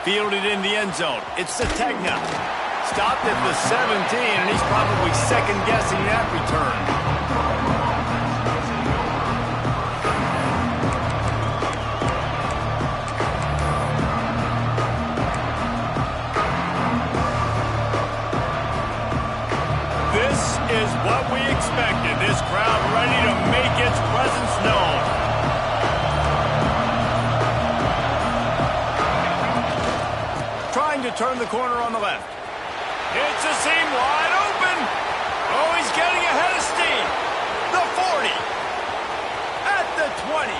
Fielded in the end zone. It's Sategna. Stopped at the 17, and he's probably second-guessing that return. Is what we expected. This crowd ready to make its presence known. Trying to turn the corner on the left. It's a seam wide open. Oh, he's getting ahead of steam. The 40. At the 20.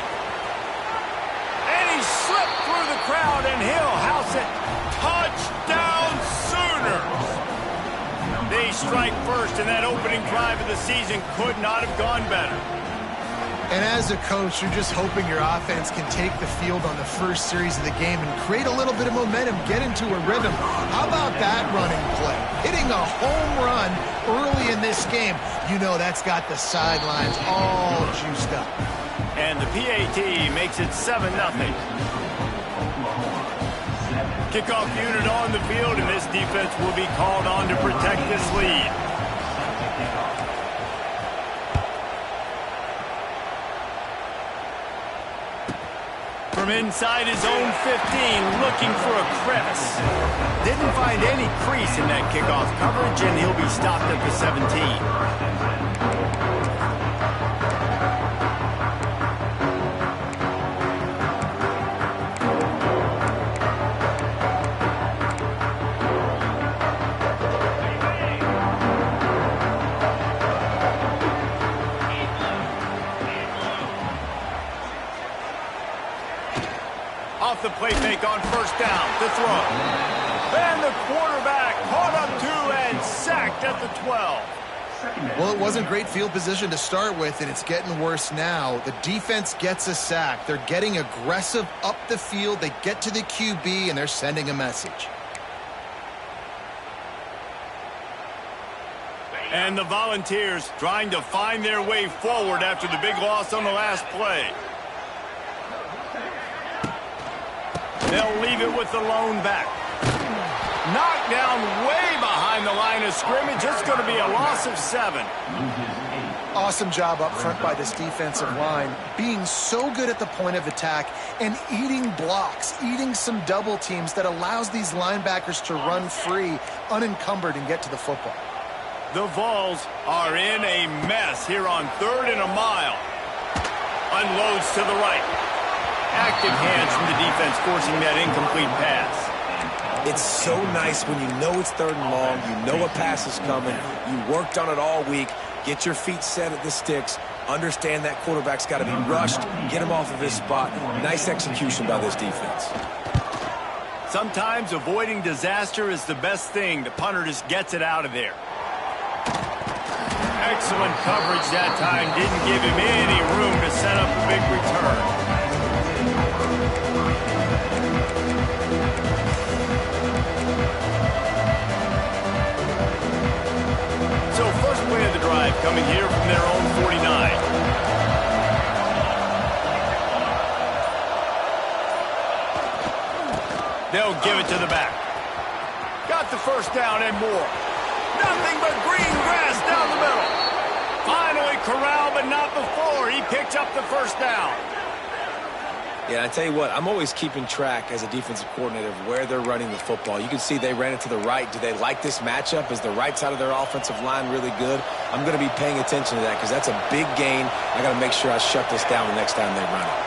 And he slipped through the crowd, and he'll house it. Touchdown Sooners. They strike first, and that opening drive of the season could not have gone better. And as a coach, you're just hoping your offense can take the field on the first series of the game and create a little bit of momentum, get into a rhythm. How about that running play? Hitting a home run early in this game. You know that's got the sidelines all juiced up. And the PAT makes it 7-0. Kickoff unit on the field, and this defense will be called on to protect this lead. From inside his own 15, looking for a crevice. Didn't find any crease in that kickoff coverage, and he'll be stopped at the 17. Off the play fake on first down, the throw. And the quarterback caught up to and sacked at the 12. Well, it wasn't great field position to start with, and it's getting worse now. The defense gets a sack. They're getting aggressive up the field. They get to the QB, and they're sending a message. And the Volunteers trying to find their way forward after the big loss on the last play. They'll leave it with the lone back. Knocked down way behind the line of scrimmage. It's going to be a loss of 7. Awesome job up front by this defensive line, being so good at the point of attack and eating blocks, eating some double teams that allows these linebackers to run free, unencumbered, and get to the football. The Vols are in a mess here on 3rd and a mile. Unloads to the right. Active hands from the defense forcing that incomplete pass. It's so nice when you know it's 3rd and long, you know a pass is coming, you worked on it all week, get your feet set at the sticks, understand that quarterback's got to be rushed, get him off of his spot. Nice execution by this defense. Sometimes avoiding disaster is the best thing. The punter just gets it out of there. Excellent coverage that time. Didn't give him any room to set up a big return. So first play of the drive coming here from their own 49. They'll give it to the back. Got the first down and more. Nothing but green grass down the middle. Finally corralled, but not before. He picked up the first down. Yeah, I tell you what, I'm always keeping track as a defensive coordinator of where they're running the football. You can see they ran it to the right. Do they like this matchup? Is the right side of their offensive line really good? I'm going to be paying attention to that because that's a big gain. I got to make sure I shut this down the next time they run it.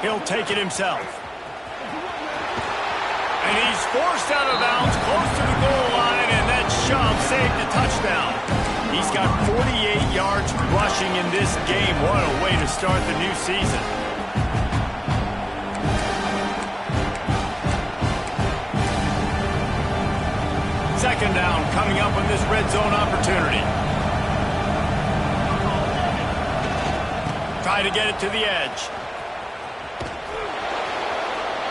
He'll take it himself. And he's forced out of bounds close to the goal line, and that shove saved a touchdown. He's got 48 yards rushing in this game. What a way to start the new season. Second down coming up on this red zone opportunity. Try to get it to the edge.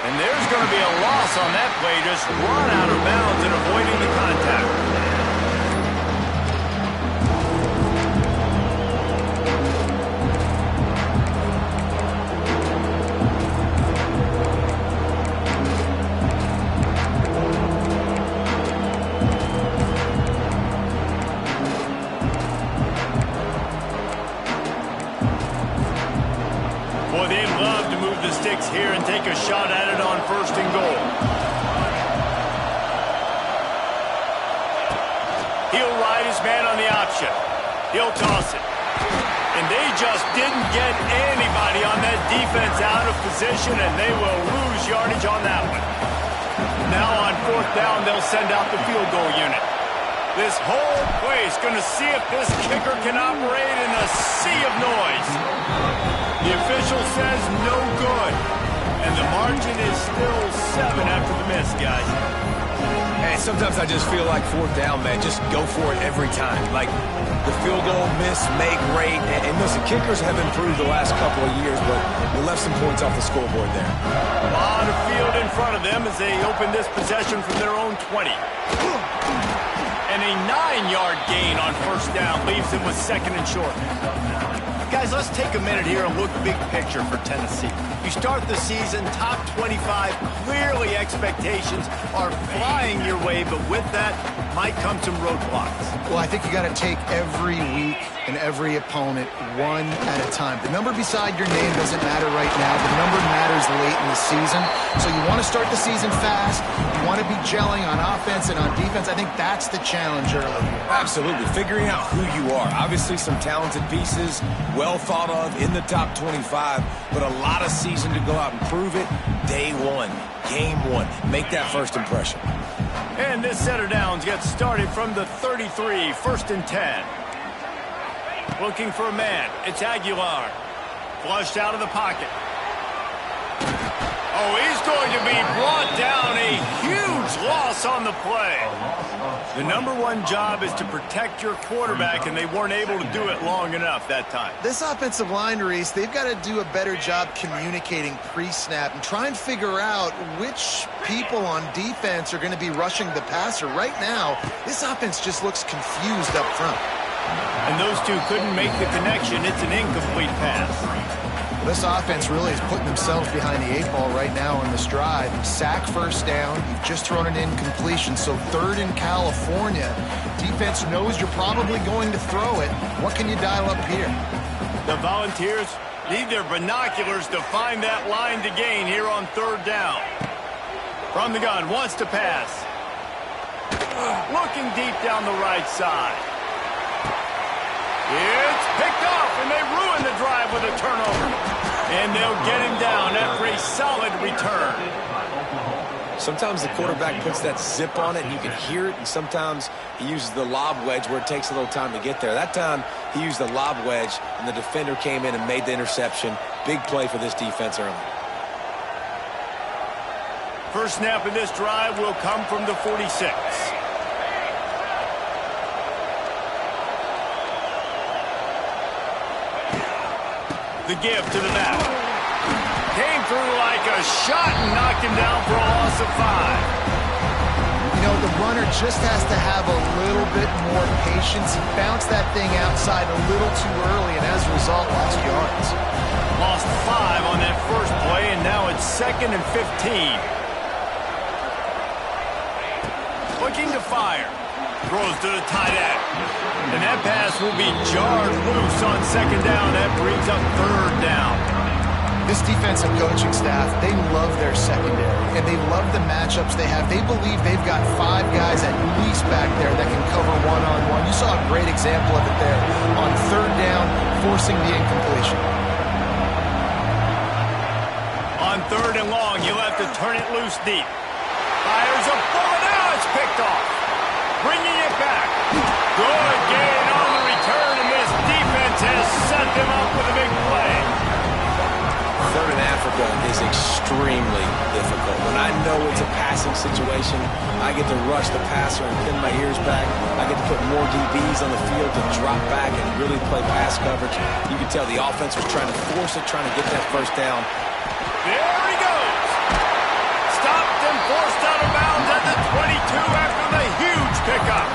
And there's going to be a loss on that play. Just run out of bounds and avoiding the contact. a shot at it on 1st and goal. He'll ride his man on the option. He'll toss it. And they just didn't get anybody on that defense out of position, and they will lose yardage on that one. Now on 4th down, they'll send out the field goal unit. This whole place going to see if this kicker can operate in a sea of noise. The official says no good, and the margin is still 7 after the miss, guys. Hey, sometimes I just feel like 4th down, man. Just go for it every time. Like the field goal miss, make rate. And listen, kickers have improved the last couple of years, but we left some points off the scoreboard there. A lot of field in front of them as they open this possession from their own 20. And a 9-yard gain on 1st down leaves them with 2nd and short. Guys, let's take a minute here and look big picture for Tennessee. You start the season top 25. Clearly expectations are flying your way, but with that might come some roadblocks. Well, I think you got to take every week and every opponent one at a time. The number beside your name doesn't matter right now. The number matters late in the season. So you want to start the season fast. You want to be gelling on offense and on defense. I think that's the challenge early here. Absolutely. Figuring out who you are. Obviously some talented pieces, well thought of in the top 25, but a lot of season to go out and prove it. Day 1, game 1. Make that first impression. And this set of downs gets started from the 33, 1st and 10. Looking for a man. It's Aguilar. Flushed out of the pocket. Oh, he's going to be brought down. A huge loss on the play. The number 1 job is to protect your quarterback, and they weren't able to do it long enough that time. This offensive line, Reese, they've got to do a better job communicating pre-snap and try and figure out which people on defense are going to be rushing the passer. Right now, this offense just looks confused up front. And those two couldn't make the connection. It's an incomplete pass. This offense really is putting themselves behind the 8 ball right now on this drive. Sack 1st down. You've just thrown an incompletion. So 3rd in California. Defense knows you're probably going to throw it. What can you dial up here? The Volunteers need their binoculars to find that line to gain here on 3rd down. From the gun, wants to pass. Looking deep down the right side. It's picked off, and they ruin the drive with a turnover. And they'll get him down after a solid return. Sometimes the quarterback puts that zip on it, and you can hear it, and sometimes he uses the lob wedge where it takes a little time to get there. That time, he used the lob wedge, and the defender came in and made the interception. Big play for this defense early. First snap of this drive will come from the 46. The give to the back. Came through like a shot and knocked him down for a loss of 5. You know, the runner just has to have a little bit more patience. He bounced that thing outside a little too early, and as a result, lost yards. Lost 5 on that first play, and now it's 2nd and 15. Looking to fire. Throws to the tight end. And that pass will be jarred loose on 2nd down. That brings up 3rd down. This defensive coaching staff, they love their secondary, and they love the matchups they have. They believe they've got 5 guys at least back there that can cover one-on-one. You saw a great example of it there on 3rd down, forcing the incompletion. On 3rd and long, you'll have to turn it loose deep. Fires a bullet. Now it's picked off. Bringing it back. Good gain on the return, and this defense has set them up with a big play. 3rd in Africa is extremely difficult. When I know it's a passing situation, I get to rush the passer and pin my ears back. I get to put more DBs on the field to drop back and really play pass coverage. You can tell the offense was trying to force it, trying to get that 1st down. There he goes. Stopped and forced out of bounds at the 22 after the huge pickup.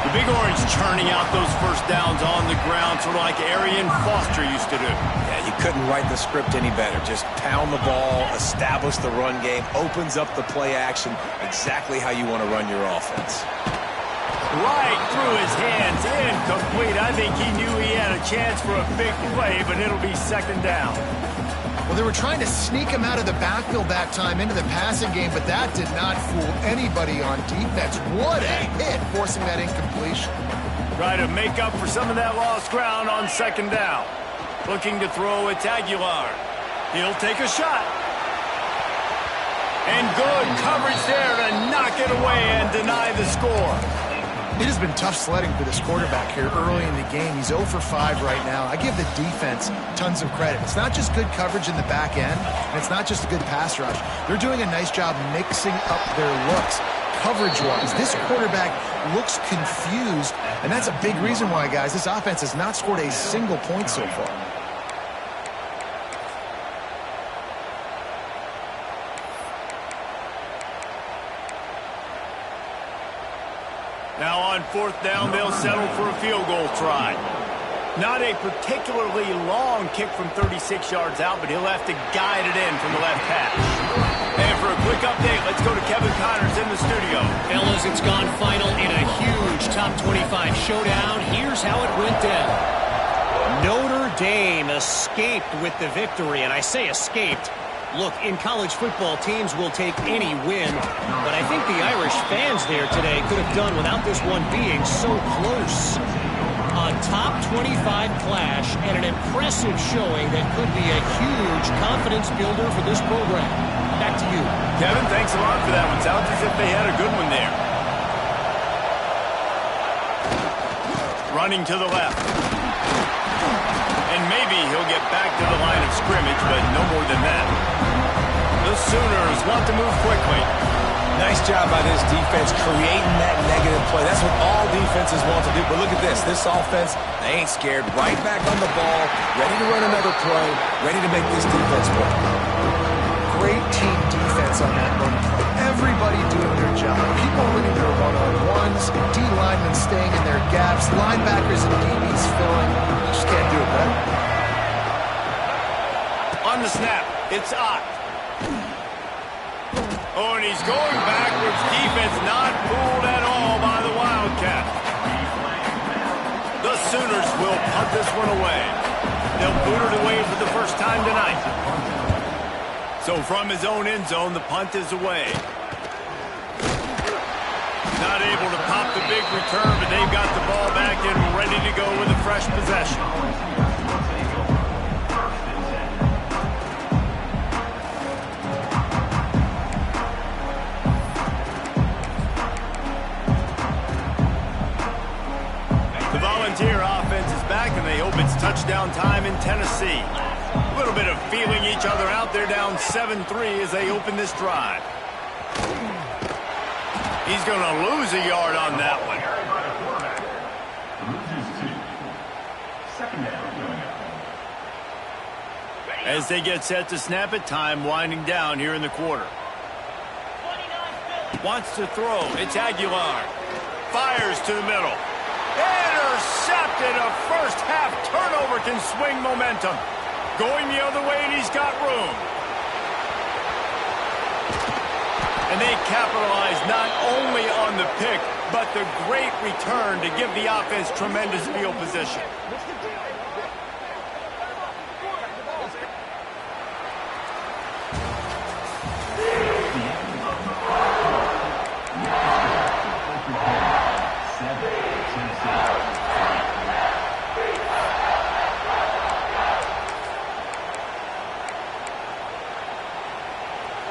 The Big Orange churning out those 1st downs on the ground, sort of like Arian Foster used to do. Yeah, you couldn't write the script any better. Just pound the ball, establish the run game, opens up the play action, exactly how you want to run your offense. Right through his hands, incomplete. I think he knew he had a chance for a big play, but it'll be 2nd down. Well, they were trying to sneak him out of the backfield that time into the passing game, but that did not fool anybody on defense. What a hit, forcing that incompletion. Try to make up for some of that lost ground on second down. Looking to throw, it's Aguilar. He'll take a shot. And good coverage there to knock it away and deny the score. It has been tough sledding for this quarterback here early in the game. He's 0 for 5 right now. I give the defense tons of credit. It's not just good coverage in the back end, and it's not just a good pass rush. They're doing a nice job mixing up their looks coverage-wise. This quarterback looks confused, and that's a big reason why, guys, this offense has not scored a single point so far. Now on fourth down, they'll settle for a field goal try. Not a particularly long kick from 36 yards out, but he'll have to guide it in from the left hash. And for a quick update, let's go to Kevin Connors in the studio. Fellas, it's gone final in a huge top 25 showdown. Here's how it went down. Notre Dame escaped with the victory, and I say escaped. Look, in college football, teams will take any win, but I think the Irish fans there today could have done without this one being so close. A top 25 clash and an impressive showing that could be a huge confidence builder for this program. Back to you. Kevin, thanks a lot for that one. Sounds as if they had a good one there. Running to the left. And maybe he'll get back to the line of scrimmage, but no more than that. The Sooners want to move quickly. Nice job by this defense creating that negative play. That's what all defenses want to do. But look at this. This offense, they ain't scared. Right back on the ball, ready to run another play, ready to make this defense work. Great team defense on that run play. Everybody doing their job. People winning their one-on-ones, D-linemen staying in their gaps, linebackers and DBs filling. You just can't do it better. On the snap, it's Ott. Oh, and he's going backwards. Defense not fooled at all by the Wildcat. The Sooners will punt this one away. They'll boot it away for the first time tonight. So from his own end zone, the punt is away. Not able to pop the big return, but they've got the ball back and ready to go with a fresh possession. The Volunteer offense is back, and they hope it's touchdown time in Tennessee. A little bit of feeling each other out. They're down 7-3 as they open this drive. He's going to lose a yard on that one. As they get set to snap it, time winding down here in the quarter. Wants to throw. It's Aguilar. Fires to the middle. Intercepted. A first half turnover can swing momentum. Going the other way, and he's got room. And they capitalize not only on the pick, but the great return to give the offense tremendous field position.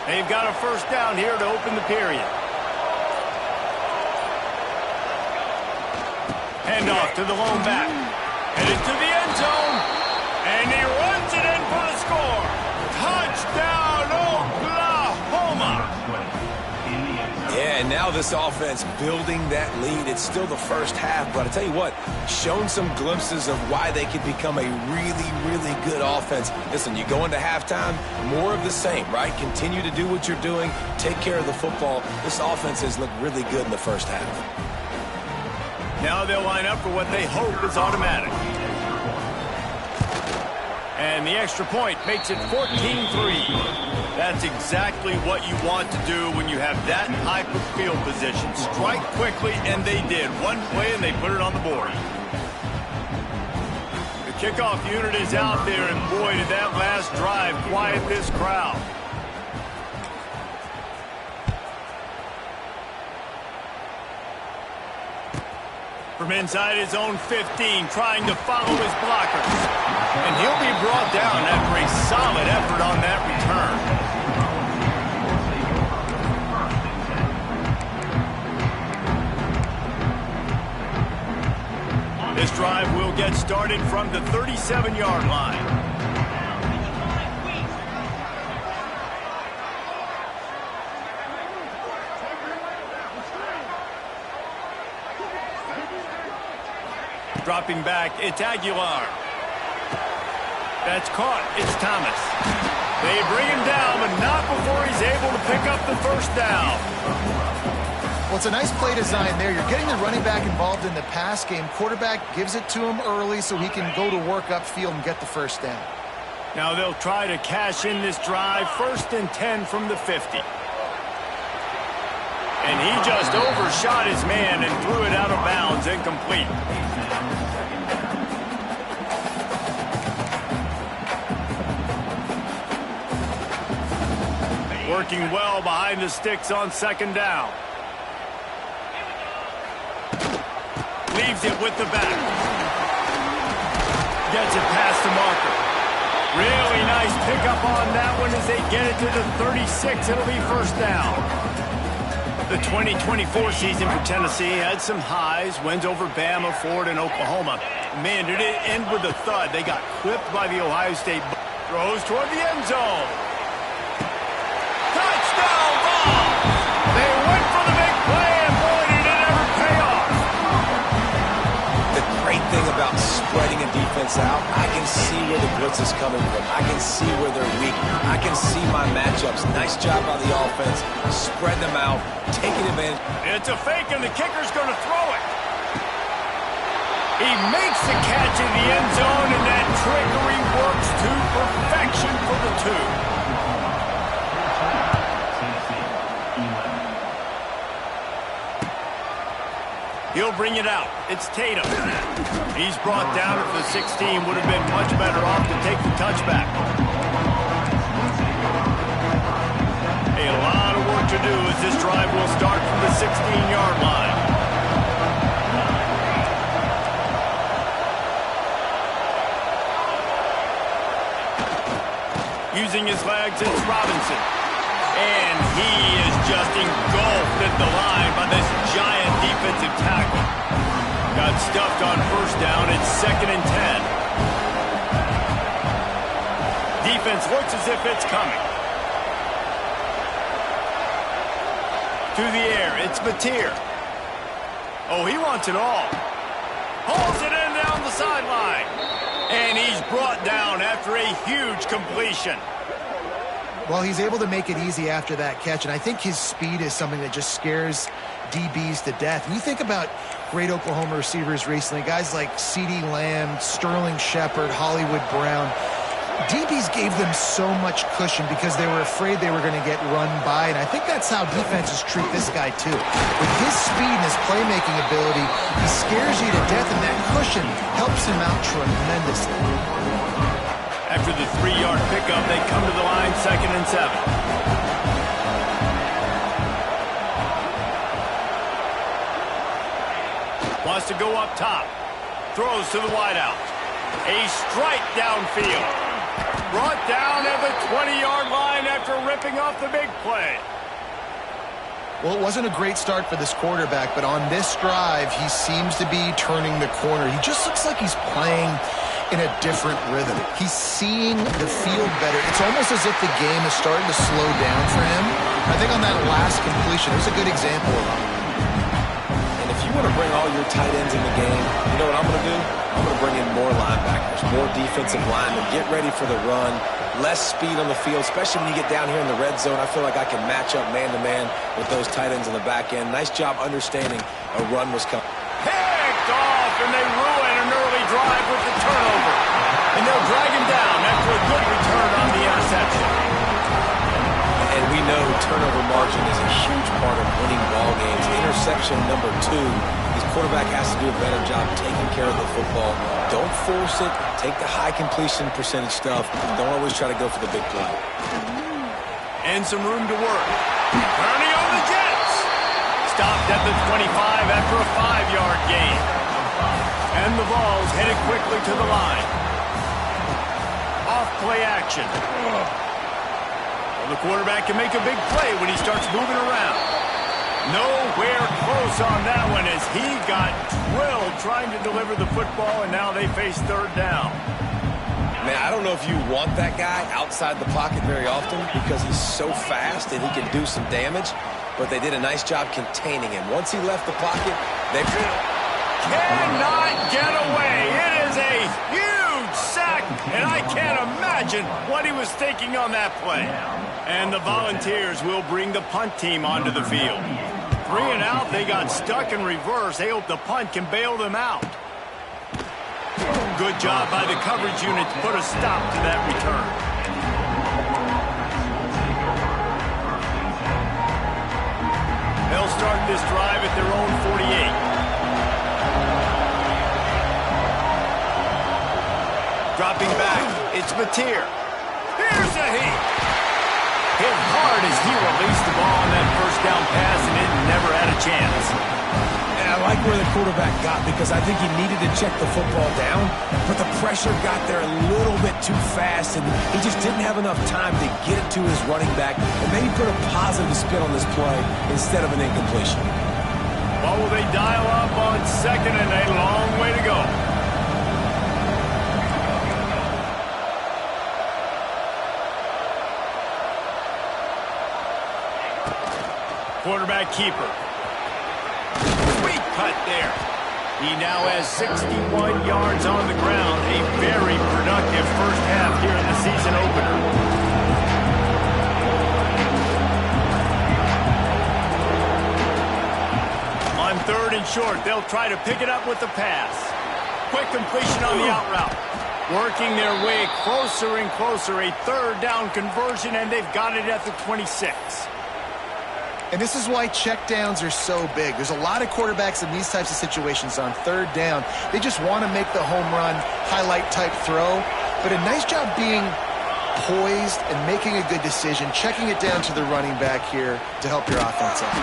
They've got a first down here to open the period. Handoff to the lone back. Headed to the end zone. And he runs it in for the score. Touchdown, Oklahoma. Yeah, and now this offense building that lead. It's still the first half, but I tell you what, shown some glimpses of why they could become a really, really good offense. Listen, you go into halftime, more of the same, right? Continue to do what you're doing, take care of the football. This offense has looked really good in the first half. Now they'll line up for what they hope is automatic. And the extra point makes it 14-3. That's exactly what you want to do when you have that type of field position. Strike quickly, and they did. One play, and they put it on the board. The Kickoff unit is out there, and boy, did that last drive quiet this crowd. From inside his own 15, trying to follow his blockers. And he'll be brought down after a solid effort on that return. This drive will get started from the 37-yard line. Dropping back, it's Aguilar. That's caught, it's Thomas. They bring him down, but not before he's able to pick up the first down. Well, it's a nice play design there. You're getting the running back involved in the pass game. Quarterback gives it to him early so he can go to work upfield and get the first down. Now they'll try to cash in this drive. 1st and 10 from the 50. And he just overshot his man and threw it out of bounds, incomplete. Working well behind the sticks on 2nd down. Leaves it with the back. Gets it past the marker. Really nice pickup on that one as they get it to the 36. It'll be 1st down. The 2024 season for Tennessee had some highs. Wins over Bama, Ford, and Oklahoma. Man, did it end with a thud. They got clipped by the Ohio State. Throws toward the end zone. Touchdown, Vols! They went for the big play, and boy, did it ever pay off. The great thing about spreading a defense out, I can see where the blitz is coming from. I can see where they're weak. I can see my matchups. Nice job by the offense. Spread them out, taking advantage. It's a fake, and the kicker's going to throw it. He makes the catch in the end zone, and that trickery works to perfection for the 2. He'll bring it out. It's Tatum. He's brought down at the 16. Would have been much better off to take the touchback. A lot of work to do as this drive will start from the 16-yard line. Using his legs, it's Robinson. And he is just engulfed at the line by this giant defensive tackle. Got stuffed on 1st down. It's 2nd and 10. Defense looks as if it's coming. To the air, it's Batir. Oh, he wants it all. Hauls it in down the sideline. And he's brought down after a huge completion. Well, he's able to make it easy after that catch, and I think his speed is something that just scares DBs to death. And you think about great Oklahoma receivers recently, guys like CeeDee Lamb, Sterling Shepard, Hollywood Brown. DBs gave them so much cushion because they were afraid they were going to get run by, and I think that's how defenses treat this guy too. With his speed and his playmaking ability, he scares you to death, and that cushion helps him out tremendously. After the 3-yard pickup, they come to the line, 2nd and 7. Wants to go up top. Throws to the wideout. A strike downfield. Brought down at the 20-yard line after ripping off the big play. Well, it wasn't a great start for this quarterback, but on this drive, he seems to be turning the corner. He just looks like he's playing in a different rhythm. He's seeing the field better. It's almost as if the game is starting to slow down for him. I think on that last completion, it was a good example of it. And if you want to bring all your tight ends in the game, you know what I'm going to do? I'm going to bring in more linebackers, more defensive linemen, get ready for the run, less speed on the field, especially when you get down here in the red zone. I feel like I can match up man-to-man with those tight ends in the back end. Nice job understanding a run was coming. Picked off, and they ruin an early drive with the turnover. And they'll drag him down after a good return on the interception. And we know turnover margin is a huge part of winning ball games. Interception number 2 is quarterback has to do a better job taking care of the football. Don't force it. Take the high completion percentage stuff. Don't always try to go for the big play. And some room to work. Turning on the Jets. Stopped at the 25 after a 5-yard gain. And the Vols headed quickly to the line. Off play action. Well, the quarterback can make a big play when he starts moving around. Nowhere close on that one as he got drilled trying to deliver the football, and now they face third down. Man, I don't know if you want that guy outside the pocket very often because he's so fast and he can do some damage, but they did a nice job containing him. Once he left the pocket, they cannot get away. It is a huge sack, and I can't imagine what he was thinking on that play. And the Volunteers will bring the punt team onto the field. 3 and out, they got stuck in reverse. They hope the punt can bail them out. Good job by the coverage unit to put a stop to that return. They'll start this drive at their own 48. Dropping back, it's Mateer. Here's a heat. Hit hard as he released the ball on that first down pass, and it never had a chance. And I like where the quarterback got because I think he needed to check the football down, but the pressure got there a little bit too fast, and he just didn't have enough time to get it to his running back and maybe put a positive spin on this play instead of an incompletion. Well, will they dial up on second and a long way to go? Quarterback keeper. Sweet cut there. He now has 61 yards on the ground. A very productive first half here in the season opener. On 3rd and short, they'll try to pick it up with the pass. Quick completion on the out route. Working their way closer and closer. A 3rd down conversion, and they've got it at the 26. And this is why checkdowns are so big. There's a lot of quarterbacks in these types of situations on 3rd down. They just want to make the home run, highlight-type throw. But a nice job being poised and making a good decision, checking it down to the running back here to help your offense out.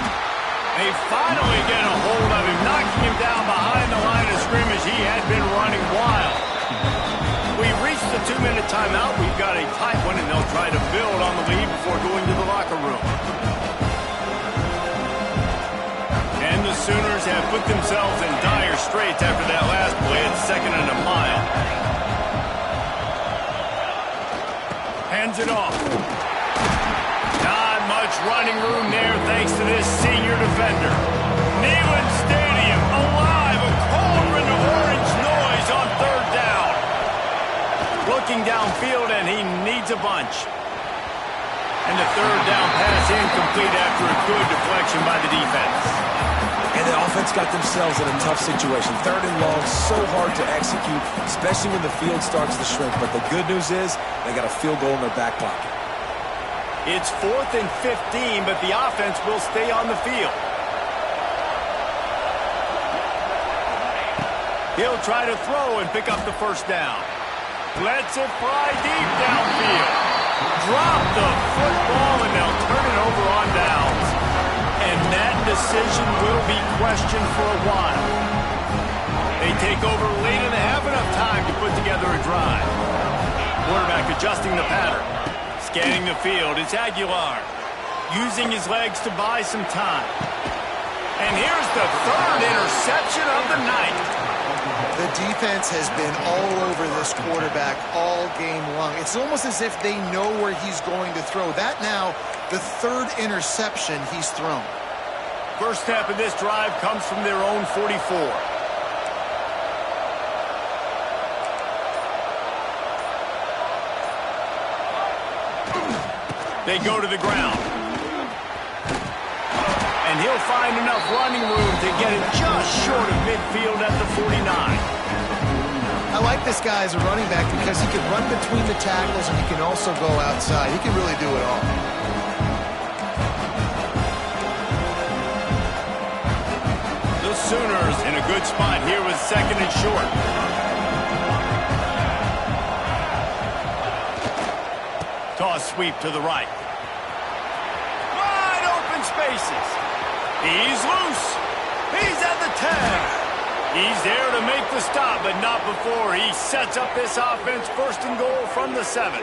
They finally get a hold of him, knocking him down behind the line of scrimmage. He had been running wild. We've reached the 2-minute timeout. We've got a tight one, and they'll try to build on the lead before going to the locker room. And the Sooners have put themselves in dire straits after that last play at 2nd and a mile. Hands it off. Not much running room there thanks to this senior defender. Neyland Stadium alive, a cauldron of orange noise on 3rd down. Looking downfield, and he needs a bunch. And the 3rd down pass incomplete after a good deflection by the defense. And the offense got themselves in a tough situation. 3rd and long, so hard to execute, especially when the field starts to shrink. But the good news is they got a field goal in their back pocket. It's 4th and 15, but the offense will stay on the field. He'll try to throw and pick up the first down. Lets it fly deep downfield. Drop the football, and they'll turn it over on downs. And that decision will be questioned for a while. They take over late and they have enough time to put together a drive. Quarterback adjusting the pattern. Scanning the field, it's Aguilar. Using his legs to buy some time. And here's the 3rd interception of the night. The defense has been all over this quarterback all game long. It's almost as if they know where he's going to throw. That now, the 3rd interception he's thrown. First step of this drive comes from their own 44. They go to the ground. And he'll find enough running room to get it just short of midfield at the 49. I like this guy as a running back because he can run between the tackles and he can also go outside. He can really do it all. The Sooners in a good spot here with second and short. Toss sweep to the right. Wide open spaces. He's loose. He's at the 10. He's there to make the stop, but not before he sets up this offense first and goal from the 7.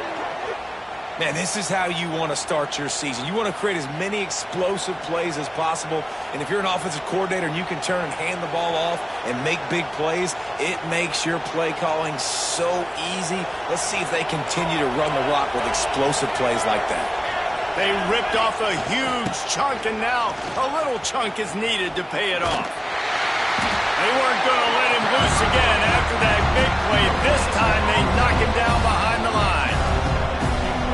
Man, this is how you want to start your season. You want to create as many explosive plays as possible. And if you're an offensive coordinator and you can turn and hand the ball off and make big plays, it makes your play calling so easy. Let's see if they continue to run the rock with explosive plays like that. They ripped off a huge chunk, and now a little chunk is needed to pay it off. They weren't going to let him loose again after that big play. This time they knock him down behind the line.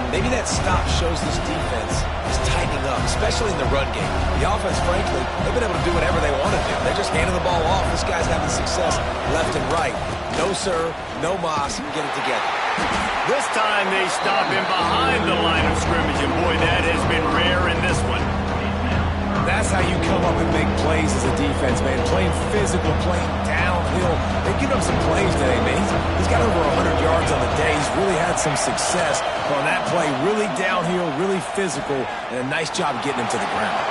Maybe that stop shows this defense is tightening up, especially in the run game. The offense, frankly, they've been able to do whatever they want to do. They're just handing the ball off. This guy's having success left and right. No sir, no mas, get it together. This time they stop him behind the line of scrimmage, and boy, that has been rare in this one. That's how you come up and make plays as a defense, man. Playing physical, playing downhill. They've given him some plays today, man. He's got over 100 yards on the day. He's really had some success on that play. Really downhill, really physical, and a nice job getting him to the ground.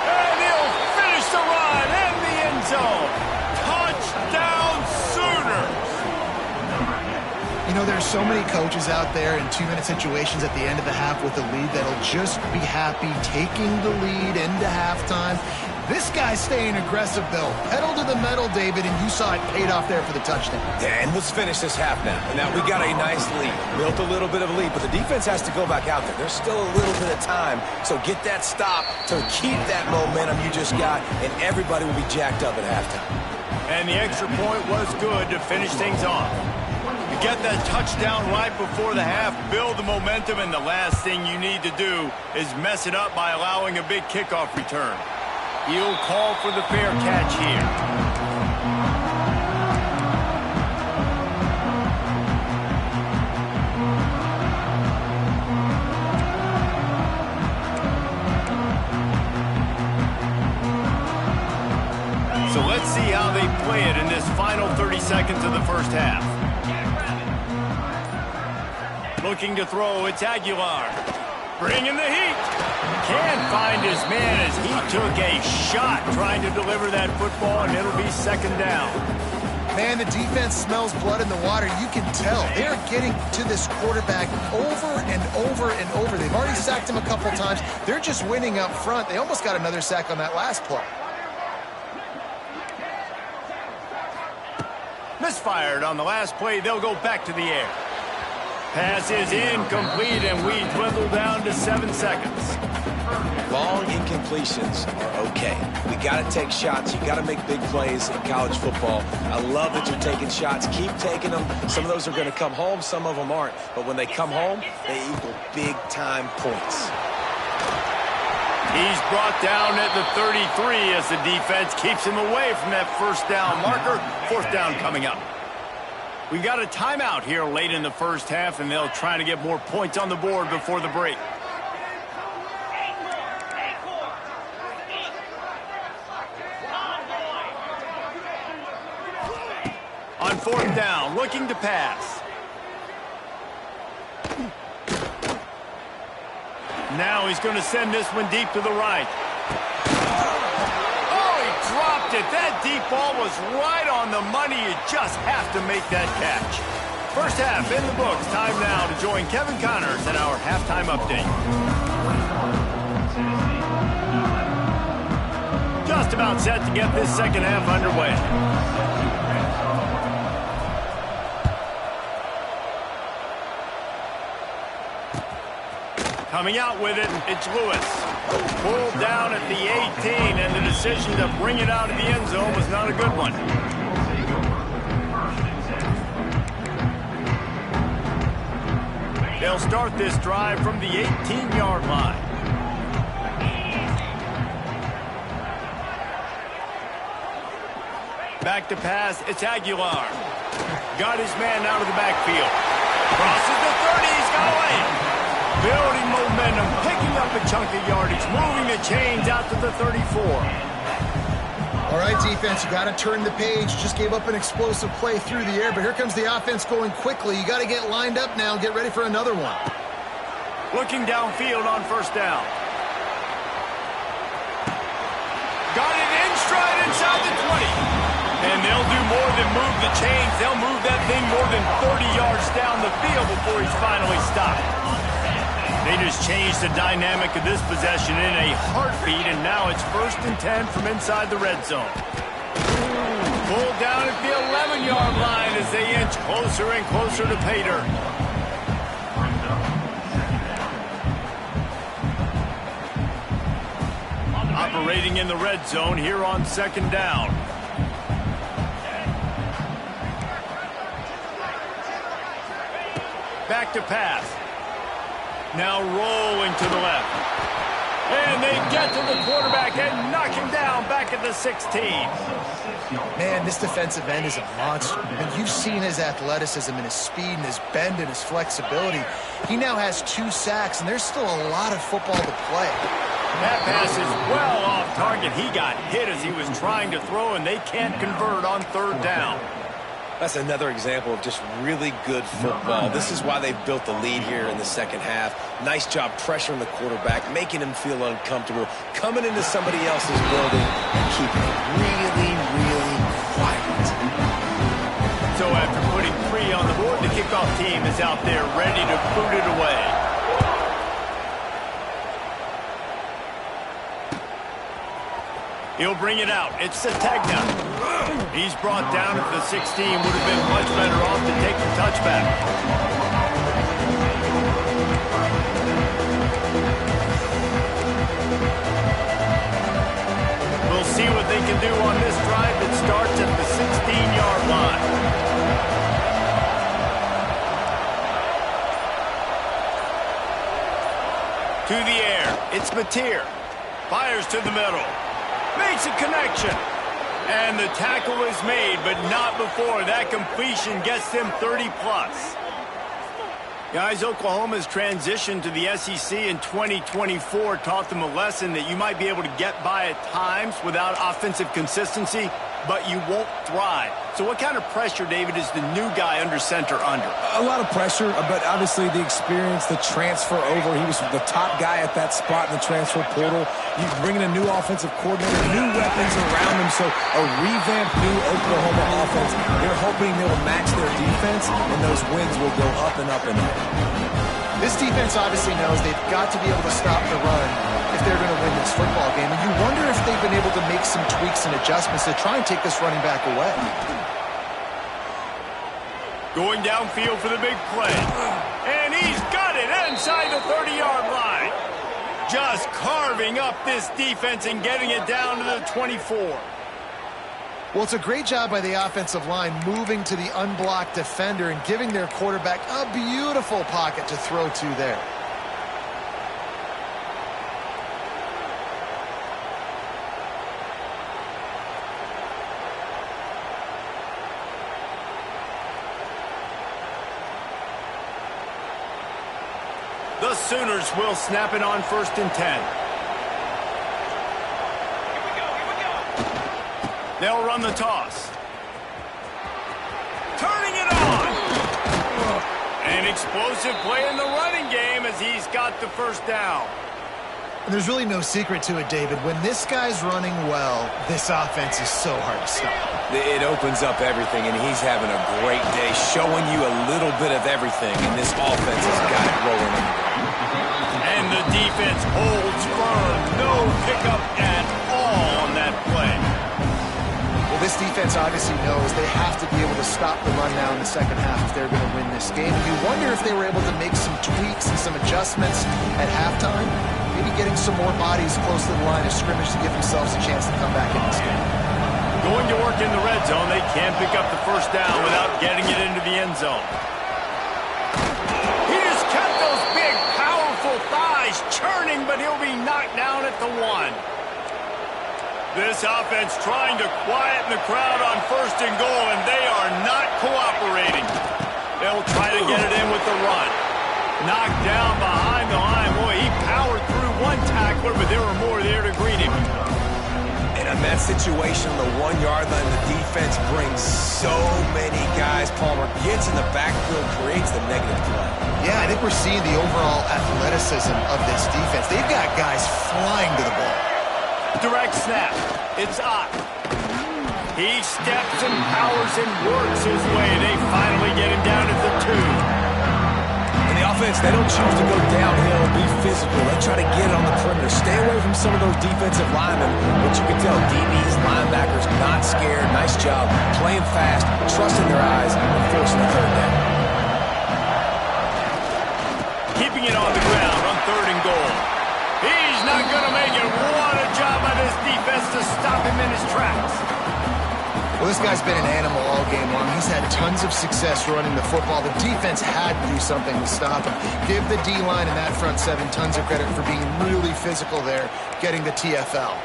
And he'll finish the run in the end zone. Touchdown, Sooners! You know, there's so many coaches out there in 2-minute situations at the end of the half with the lead that'll just be happy taking the lead into halftime. This guy's staying aggressive, though. Pedal to the metal, David, and you saw it paid off there for the touchdown. Yeah, and let's finish this half now. Now, we got a nice lead. Built a little bit of a lead, but the defense has to go back out there. There's still a little bit of time, so get that stop to keep that momentum you just got, and everybody will be jacked up at halftime. And the extra point was good to finish things off. You get that touchdown right before the half, build the momentum, and the last thing you need to do is mess it up by allowing a big kickoff return. He'll call for the fair catch here. So let's see how they play it in this final 30 seconds of the first half. Looking to throw, it's Aguilar. Bringing the heat. Can't find his man as he took a shot trying to deliver that football, and it'll be second down. Man, the defense smells blood in the water. You can tell. They're getting to this quarterback over and over and over. They've already sacked him a couple times. They're just winning up front. They almost got another sack on that last play. Misfired on the last play. They'll go back to the air. Pass is incomplete, and we dwindle down to 7 seconds. Long incompletions are okay. We got to take shots. You got to make big plays in college football. I love that you're taking shots. Keep taking them. Some of those are going to come home. Some of them aren't. But when they come home, they equal big-time points. He's brought down at the 33 as the defense keeps him away from that first down marker. Fourth down coming up. We got a timeout here late in the first half, and they'll try to get more points on the board before the break. On fourth down, looking to pass. Now he's going to send this one deep to the right. Oh, he dropped it. That deep ball was right on the money. You just have to make that catch. First half in the books. Time now to join Kevin Connors in our halftime update. Just about set to get this second half underway. Coming out with it, it's Lewis. Pulled down at the 18, and the decision to bring it out of the end zone was not a good one. They'll start this drive from the 18-yard line. Back to pass, it's Aguilar. Got his man out of the backfield. Crosses the 30, he's got away. Building momentum, picking up a chunk of yardage, moving the chains out to the 34. All right, defense, you got to turn the page. Just gave up an explosive play through the air, but here comes the offense going quickly. You got to get lined up now and get ready for another one. Looking downfield on first down. Got it in stride inside the 20. And they'll do more than move the chains. They'll move that thing more than 30 yards down the field before he's finally stopped. They just changed the dynamic of this possession in a heartbeat, and now it's 1st and 10 from inside the red zone. Pulled down at the 11-yard line as they inch closer and closer to pay dirt. Operating in the red zone here on 2nd down. Back to pass. Now rolling to the left. And they get to the quarterback and knock him down back at the 16. Man, this defensive end is a monster. And you've seen his athleticism and his speed and his bend and his flexibility. He now has 2 sacks, and there's still a lot of football to play. That pass is well off target. He got hit as he was trying to throw, and they can't convert on 3rd down. That's another example of just really good football. This is why they've built the lead here in the 2nd half. Nice job pressuring the quarterback, making him feel uncomfortable, coming into somebody else's building and keeping it really, really quiet. So after putting 3 on the board, the kickoff team is out there ready to boot it away. He'll bring it out. It's Sategna. He's brought down at the 16. Would have been much better off to take the touchback. We'll see what they can do on this drive that starts at the 16-yard line. To the air. It's Mateer. Fires to the middle. Makes a connection. And the tackle is made, but not before that completion gets them 30-plus. Guys, Oklahoma's transition to the SEC in 2024 taught them a lesson that you might be able to get by at times without offensive consistency, but you won't thrive. So what kind of pressure, David, is the new guy under center under? A lot of pressure, but obviously the experience, the transfer over. He was the top guy at that spot in the transfer portal. You bring in a new offensive coordinator, new weapons around him, so a revamped new Oklahoma offense. They're hoping they'll match their defense, and those wins will go up and up and up. This defense obviously knows they've got to be able to stop the run if they're going to win this football game. And you wonder if they've been able to make some tweaks and adjustments to try and take this running back away. Going downfield for the big play. And he's got it inside the 30-yard line. Just carving up this defense and getting it down to the 24. Well, it's a great job by the offensive line moving to the unblocked defender and giving their quarterback a beautiful pocket to throw to there. The Sooners will snap it on 1st and 10. They'll run the toss. Turning it on. An explosive play in the running game as he's got the 1st down. And there's really no secret to it, David. When this guy's running well, this offense is so hard to stop. It opens up everything, and he's having a great day, showing you a little bit of everything, and this offense has got it rolling. And the defense holds firm. No pickup at all on that play. Well, this defense obviously knows they have to be able to stop the run now in the 2nd half if they're going to win this game. You wonder if they were able to make some tweaks and some adjustments at halftime, maybe getting some more bodies close to the line of scrimmage to give themselves a chance to come back in this game. Going to work in the red zone, they can't pick up the 1st down without getting it into the end zone. He just kept those big, powerful thighs churning, but he'll be knocked down at the 1. This offense trying to quieten the crowd on 1st and goal, and they are not cooperating. They'll try to get it in with the run. Knocked down behind the line. Boy, he powered through one tackler, but there were more there to greet him. And Yeah, in that situation, the 1-yard line, the defense brings so many guys. Palmer gets in the backfield, creates the negative play. Yeah, I think we're seeing the overall athleticism of this defense. They've got guys flying to the ball. Direct snap. It's up. He steps and powers and works his way. They finally get him down at the 2. And the offense, they don't choose to go downhill, be physical. They try to get it on the perimeter. Stay away from some of those defensive linemen. But you can tell DBs, linebackers, not scared. Nice job playing fast, trusting their eyes, and forcing the third down. Keeping it on the ground on 3rd and goal. He's not going to make it. What a job by this defense to stop him in his tracks. Well, this guy's been an animal all game long. He's had tons of success running the football. The defense had to do something to stop him. Give the D-line and that front 7 tons of credit for being really physical there, getting the TFL.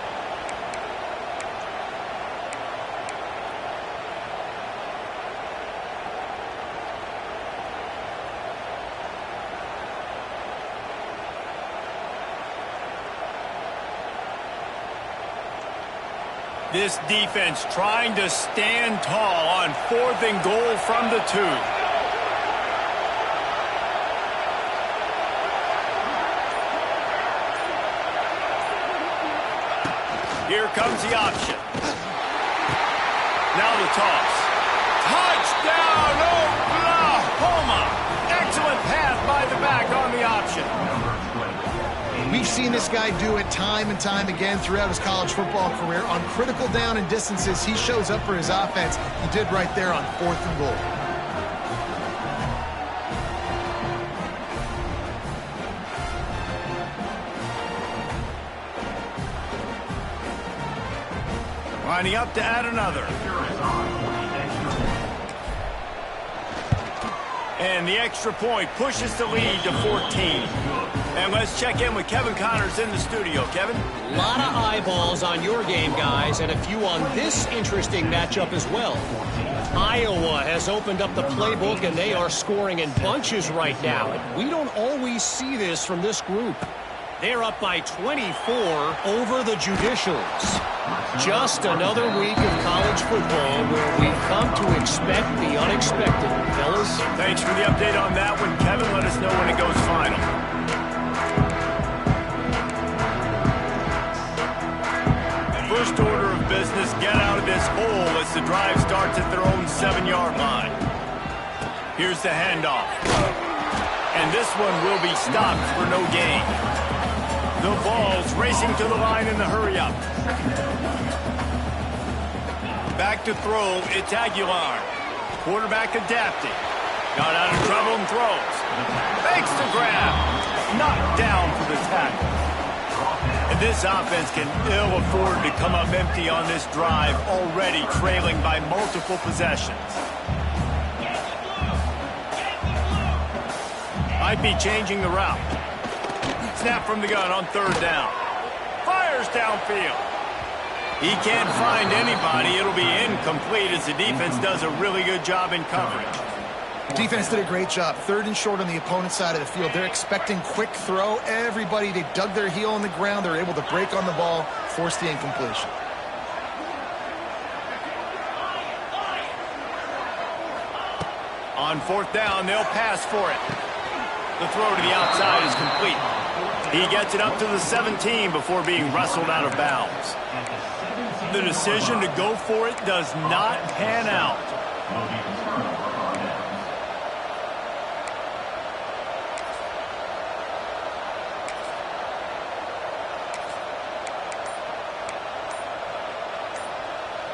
This defense trying to stand tall on 4th and goal from the 2. Here comes the option. Now the toss. Touchdown, Oklahoma! Excellent pass by the back on the option. We've seen this guy do it time and time again throughout his college football career. On critical down and distances, he shows up for his offense. He did right there on 4th and goal. Lining up to add another. And the extra point pushes the lead to 14. And let's check in with Kevin Connors in the studio. Kevin? A lot of eyeballs on your game, guys, and a few on this interesting matchup as well. Iowa has opened up the playbook, and they are scoring in bunches right now. And we don't always see this from this group. They're up by 24 over the Judicials. Just another week of college football where we've come to expect the unexpected. Fellas? Thanks for the update on that one, Kevin. Let us know when it goes final. First order of business, get out of this hole as the drive starts at their own 7-yard line. Here's the handoff. And this one will be stopped for no gain. The Vols racing to the line in the hurry-up. Back to throw, it's Aguilar. Quarterback adapting. Got out of trouble and throws. Fakes the grab. Knocked down for the tackle. And this offense can ill afford to come up empty on this drive, already trailing by multiple possessions. Might be changing the route. Snap from the gun on 3rd down. Fires downfield. He can't find anybody. It'll be incomplete as the defense does a really good job in coverage. Defense did a great job. 3rd and short on the opponent's side of the field. They're expecting quick throw. Everybody, they dug their heel on the ground. They're able to break on the ball, force the incompletion. On 4th down, they'll pass for it. The throw to the outside is complete. He gets it up to the 17 before being wrestled out of bounds. The decision to go for it does not pan out.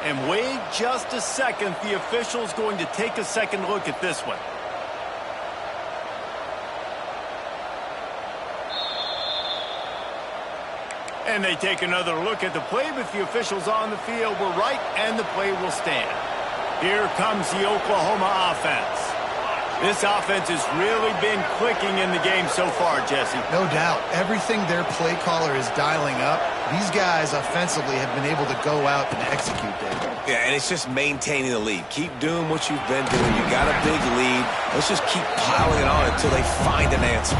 And wait just a second. The official's going to take a second look at this one. And they take another look at the play, but the officials on the field were right, and the play will stand. Here comes the Oklahoma offense. This offense has really been clicking in the game so far, Jesse. No doubt. Everything their play caller is dialing up, these guys offensively have been able to go out and execute that. Yeah, and it's just maintaining the lead. Keep doing what you've been doing. You got a big lead. Let's just keep piling it on until they find an answer.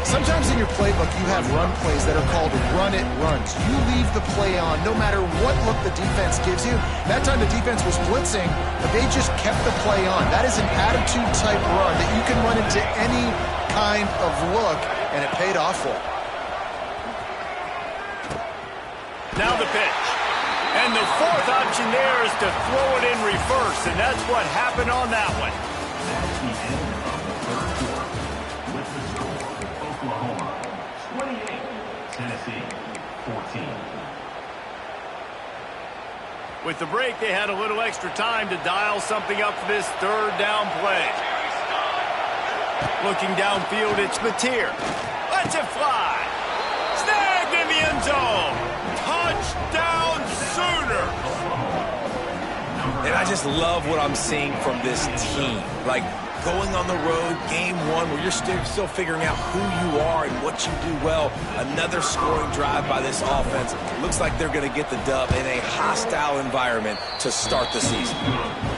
Sometimes in your playbook, you have run plays that are called run-it runs. You leave the play on no matter what look the defense gives you. That time the defense was blitzing, but they just kept the play on. That is an attitude-type run that you can run into any kind of look, and it paid off for them. Now the pitch. And the fourth option there is to throw it in reverse, and that's what happened on that one. Oklahoma 28, Tennessee 14. With the break, they had a little extra time to dial something up for this third down play. Looking downfield, it's Mateer. Lets it fly. Snagged in the end zone. Touchdown Sooners. And I just love what I'm seeing from this team. Like, going on the road, game one, where you're still figuring out who you are and what you do well. Another scoring drive by this offense. Looks like they're going to get the dub in a hostile environment to start the season.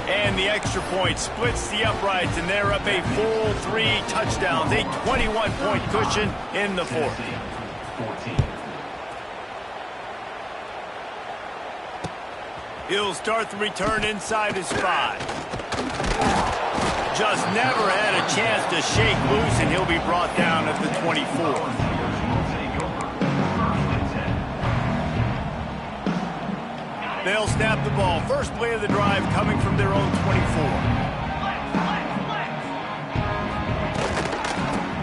And the extra point splits the uprights, and they're up a full 3 touchdowns, a 21-point cushion in the fourth. 14. He'll start the return inside his 5. Just never had a chance to shake loose, and he'll be brought down at the 24. They'll snap the ball. First play of the drive coming from their own 24.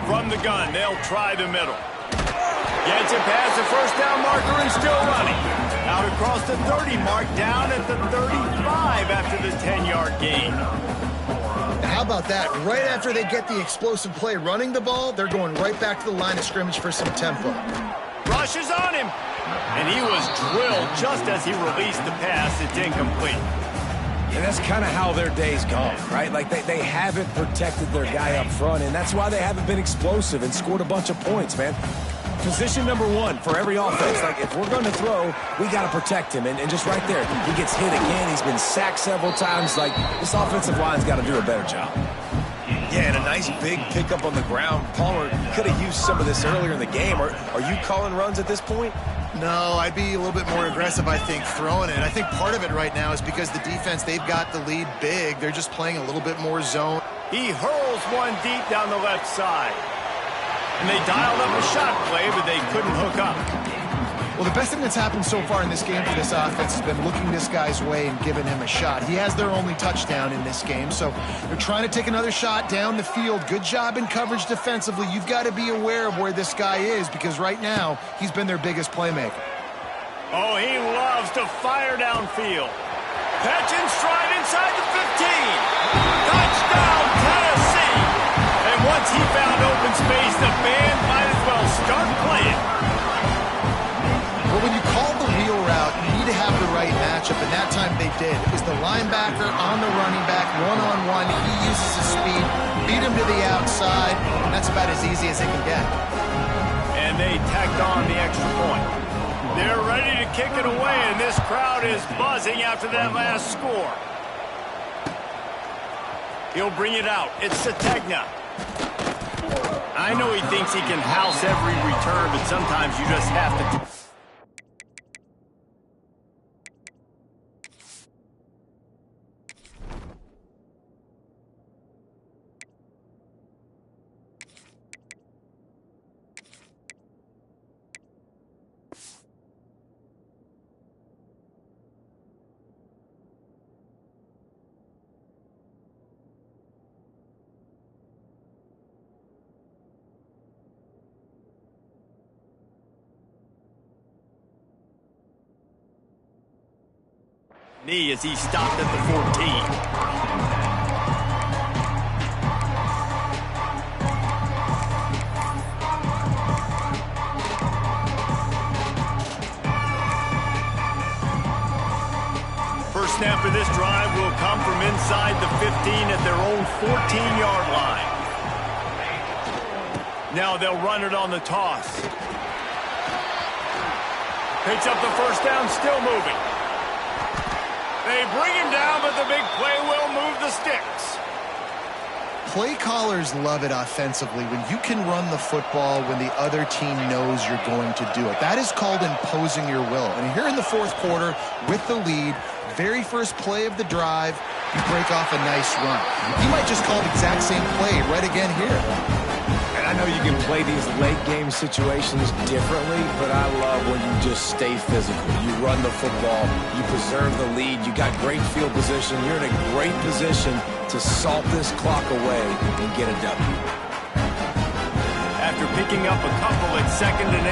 From the gun, they'll try the middle. Gets it past the first down marker and still running. Out across the 30 mark, down at the 35 after the 10-yard gain. And how about that? Right after they get the explosive play running the ball, they're going right back to the line of scrimmage for some tempo. Rushes on him. And he was drilled just as he released the pass. It's incomplete. And that's kind of how their day's gone, right? Like, they haven't protected their guy up front, and that's why they haven't been explosive and scored a bunch of points, man. Position number 1 for every offense. Like, if we're going to throw, we got to protect him. And just right there, he gets hit again. He's been sacked several times. Like, this offensive line's got to do a better job. Yeah, and a nice big pickup on the ground. Palmer could have used some of this earlier in the game. Are you calling runs at this point? No, I'd be a little bit more aggressive, I think, throwing it. I think part of it right now is because the defense, they've got the lead big. They're just playing a little bit more zone. He hurls one deep down the left side. And they dialed up a shot play, but they couldn't hook up. Well, the best thing that's happened so far in this game for this offense has been looking this guy's way and giving him a shot. He has their only touchdown in this game, so they're trying to take another shot down the field. Good job in coverage defensively. You've got to be aware of where this guy is because right now he's been their biggest playmaker. Oh, he loves to fire downfield. Catch and stride inside the 15. Touchdown, Tennessee. And once he found open space, the band might as well start playing. Well, when you call the wheel route, you need to have the right matchup, and that time they did. It was the linebacker on the running back, one-on-one. He uses his speed, beat him to the outside, and that's about as easy as it can get. And they tacked on the extra point. They're ready to kick it away, and this crowd is buzzing after that last score. He'll bring it out. It's Sategna. I know he thinks he can house every return, but sometimes you just have to... knee as he stopped at the 14. First snap of this drive will come from inside the 15 at their own 14-yard line. Now they'll run it on the toss. Picks up the first down, still moving. They bring him down, but the big play will move the sticks. Play callers love it offensively when you can run the football when the other team knows you're going to do it. That is called imposing your will. And here in the fourth quarter with the lead, very first play of the drive, you break off a nice run. You might just call the exact same play right again here. And I know you can play these late game situations differently, but I love when you just stay physical. You run the football, you preserve the lead, you got great field position, you're in a great position to salt this clock away and get a W. After picking up a couple at 2nd and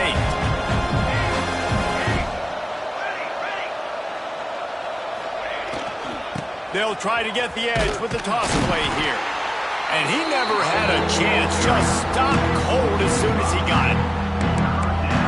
8. They'll try to get the edge with the toss play here. And he never had a chance, just stopped cold as soon as he got it.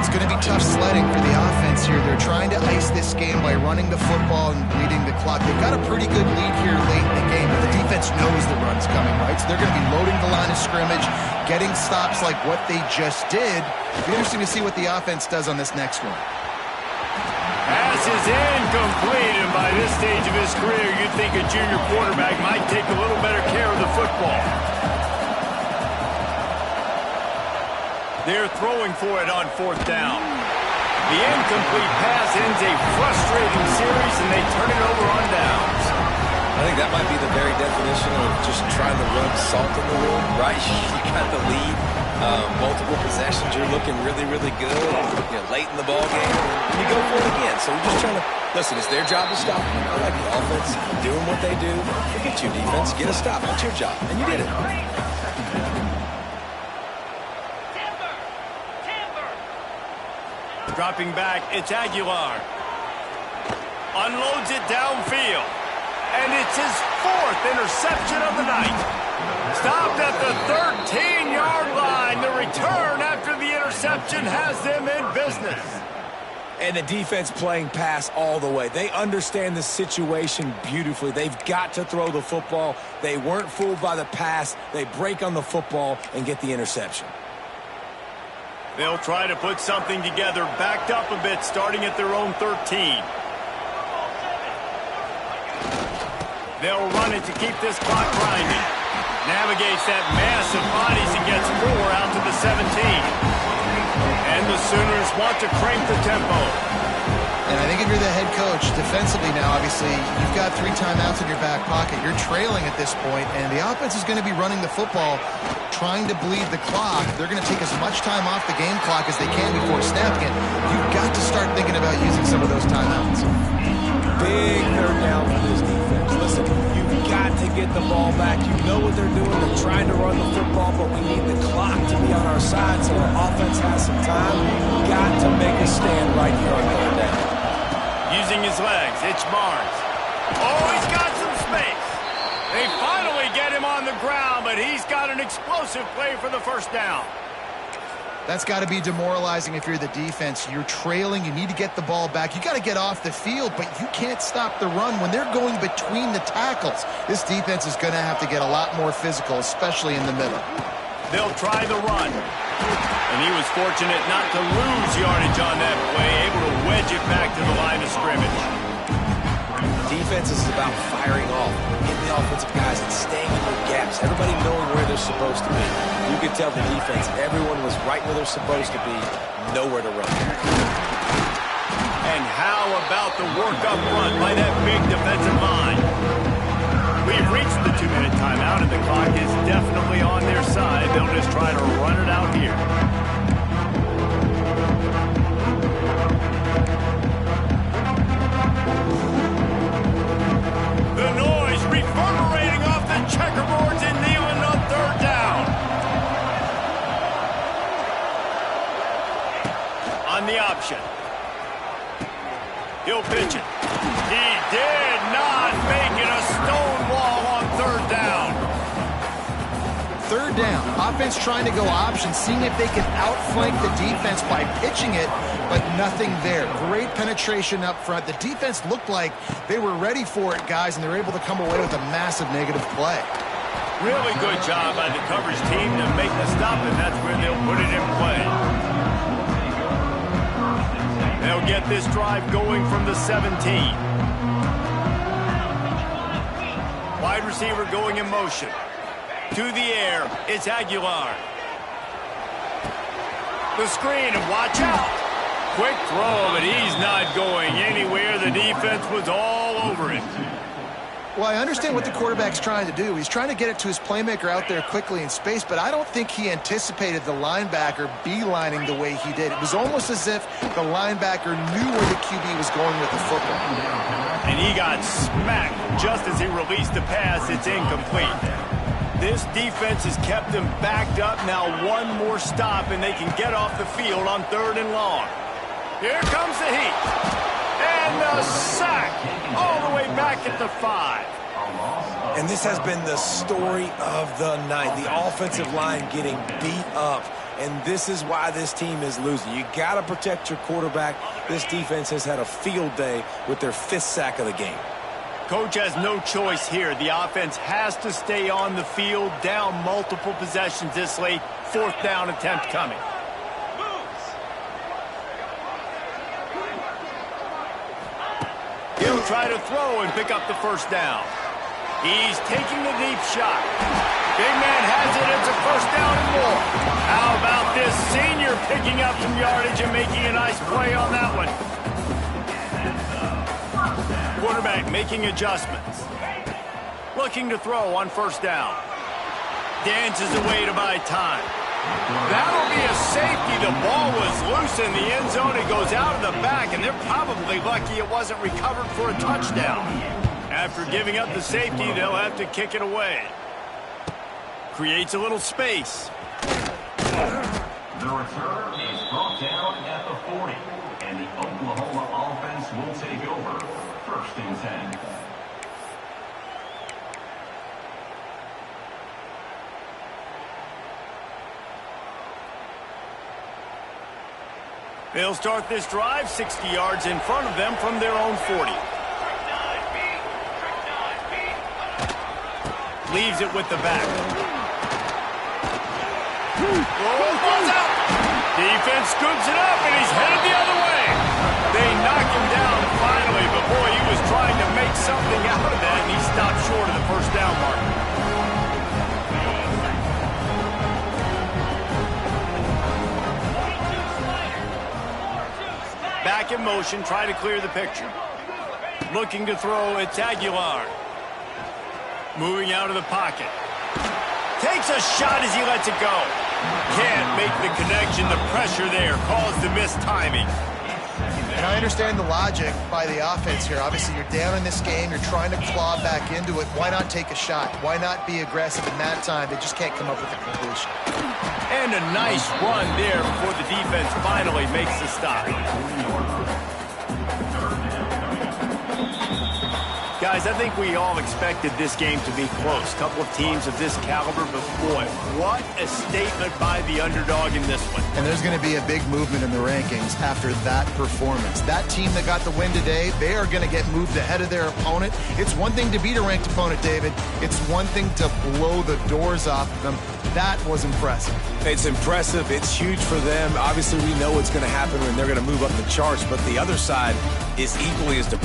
It's going to be tough sledding for the offense here. They're trying to ice this game by running the football and bleeding the clock. They've got a pretty good lead here late in the game, but the defense knows the run's coming, right? So they're going to be loading the line of scrimmage, getting stops like what they just did. It'll be interesting to see what the offense does on this next one. Pass is incomplete, and by this stage of his career, you'd think a junior quarterback might take a little better care of the football. They're throwing for it on 4th down. The incomplete pass ends a frustrating series, and they turn it over on downs. I think that might be the very definition of just trying to rub salt in the wound, right? You got the lead, multiple possessions, you're looking really, really good, late in the ball game, and you go for it again. So we're just trying to, listen, it's their job to stop them. I like the offense doing what they do. Forget your defense, get a stop. That's your job, and you did it. Dropping back, it's Aguilar. Unloads it downfield. And it's his 4th interception of the night. Stopped at the 13-yard line. The return after the interception has them in business. And the defense playing pass all the way. They understand the situation beautifully. They've got to throw the football. They weren't fooled by the pass. They break on the football and get the interception. They'll try to put something together, backed up a bit, starting at their own 13. They'll run it to keep this clock grinding. Navigates that mass of bodies and gets 4 out to the 17. And the Sooners want to crank the tempo. And I think if you're the head coach, defensively now, obviously, you've got 3 timeouts in your back pocket. You're trailing at this point, and the offense is going to be running the football, trying to bleed the clock. They're going to take as much time off the game clock as they can before snapping it. You've got to start thinking about using some of those timeouts. Big 3rd down for this defense. Listen, you've got to get the ball back. You know what they're doing. They're trying to run the football, but we need the clock to be on our side so our offense has some time. We've got to make a stand right here on 3rd down. Using his legs, it's Barnes. Oh, he's got some space. They finally get him on the ground, but he's got an explosive play for the 1st down. That's got to be demoralizing if you're the defense. You're trailing. You need to get the ball back. You got to get off the field, but you can't stop the run when they're going between the tackles. This defense is going to have to get a lot more physical, especially in the middle. They'll try the run. And he was fortunate not to lose yardage on that play, able to wedge it back to the line of scrimmage. Defense is about firing off, getting the offensive guys and staying in their gaps. Everybody knowing where they're supposed to be. You could tell the defense, everyone was right where they're supposed to be, nowhere to run. And how about the work up front by that big defensive line? We've reached the 2-minute timeout, and the clock is definitely on their side. They'll just try to run it out here. The noise reverberating off the checkerboards in Neyland on 3rd down. On the option. He'll pitch it. He did not make it a stone wall on 3rd down. 3rd down. Offense trying to go option, seeing if they can outflank the defense by pitching it, but nothing there. Great penetration up front. The defense looked like they were ready for it, guys, and they were able to come away with a massive negative play. Really good job by the coverage team to make the stop, and that's where they'll put it in play. They'll get this drive going from the 17. Wide receiver going in motion. To the air, it's Aguilar. The screen, and watch out. Quick throw, but he's not going anywhere. The defense was all over him. Well, I understand what the quarterback's trying to do. He's trying to get it to his playmaker out there quickly in space, but I don't think he anticipated the linebacker beelining the way he did. It was almost as if the linebacker knew where the QB was going with the football. And he got smacked just as he released the pass. It's incomplete. This defense has kept them backed up. Now one more stop, and they can get off the field on 3rd and long. Here comes the heat. And the sack all the way back at the 5. And this has been the story of the night. The offensive line getting beat up. And this is why this team is losing. You got to protect your quarterback. This defense has had a field day with their 5th sack of the game. Coach has no choice here. The offense has to stay on the field, down multiple possessions this late. 4th down attempt coming. He'll try to throw and pick up the 1st down. He's taking the deep shot. Big man has it. It's a 1st down and more. How about this senior picking up some yardage and making a nice play on that one? Quarterback making adjustments. Looking to throw on 1st down. Dances away to buy time. That'll be a safety. The ball was loose in the end zone. It goes out of the back, and they're probably lucky it wasn't recovered for a touchdown. After giving up the safety, they'll have to kick it away. Creates a little space. The return is brought down at the 40, and the Oklahoma offense will take over. 1st and 10. They'll start this drive 60 yards in front of them from their own 40. Leaves it with the back. Throws out. Defense scoops it up, and he's headed the other way. They knock him down finally, but boy, he was trying to make something out of that, and he stopped short of the 1st down mark. Back in motion, try to clear the picture. Looking to throw, it's Aguilar. Moving out of the pocket. Takes a shot as he lets it go. Can't make the connection. The pressure there caused the missed timing. And I understand the logic by the offense here. Obviously, you're down in this game. You're trying to claw back into it. Why not take a shot? Why not be aggressive in that time? They just can't come up with a completion. And a nice run there before the defense finally makes the stop. Guys, I think we all expected this game to be close. Couple of teams of this caliber, but boy, what a statement by the underdog in this one. And there's going to be a big movement in the rankings after that performance. That team that got the win today, they are going to get moved ahead of their opponent. It's one thing to beat a ranked opponent, David. It's one thing to blow the doors off of them. That was impressive. It's impressive. It's huge for them. Obviously, we know what's going to happen when they're going to move up the charts, but the other side is equally as depressing.